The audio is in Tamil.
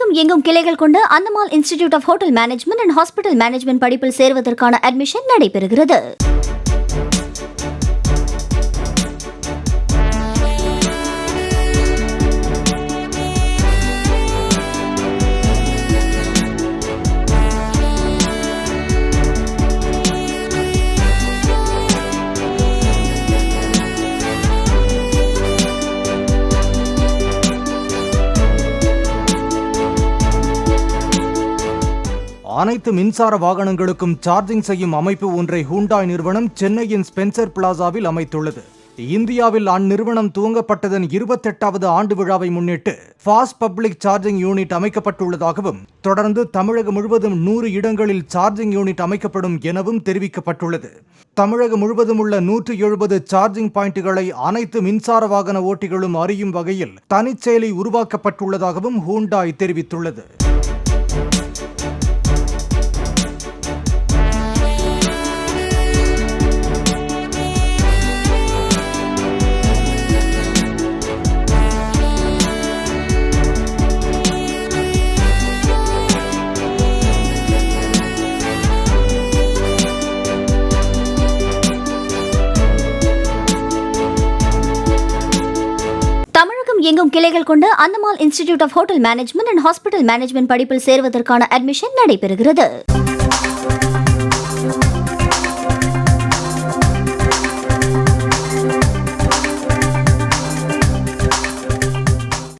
தமிழகம் எங்கும் கிளைகள் கொண்ட அந்தமால் institute of hotel management and hospital management படிப்பில் சேர்வதற்கான அட்மிஷன் நடைபெறுகிறது. அனைத்து மின்சார வாகனங்களுக்கும் சார்ஜிங் செய்யும் அமைப்பு ஒன்றை ஹூண்டாய் நிறுவனம் சென்னையின் ஸ்பென்சர் பிளாசாவில் அமைத்துள்ளது. இந்தியாவில் அந்நிறுவனம் துவங்கப்பட்டதன் 28வது ஆண்டு விழாவை முன்னிட்டு ஃபாஸ்ட் பப்ளிக் சார்ஜிங் யூனிட் அமைக்கப்பட்டுள்ளதாகவும், தொடர்ந்து தமிழகம் முழுவதும் 100 இடங்களில் சார்ஜிங் யூனிட் அமைக்கப்படும் எனவும் தெரிவிக்கப்பட்டுள்ளது. தமிழகம் முழுவதும் உள்ள 170 சார்ஜிங் பாயிண்டுகளை அனைத்து மின்சார வாகன ஓட்டிகளும் அறியும் வகையில் தனிச்செயலி உருவாக்கப்பட்டுள்ளதாகவும் ஹூண்டாய் தெரிவித்துள்ளது. தமிழகம் எங்கும் கிளைகள் கொண்ட அந்தமால் institute of hotel management and hospital management படிப்பில் சேர்வதற்கான அட்மிஷன் நடைபெறுகிறது.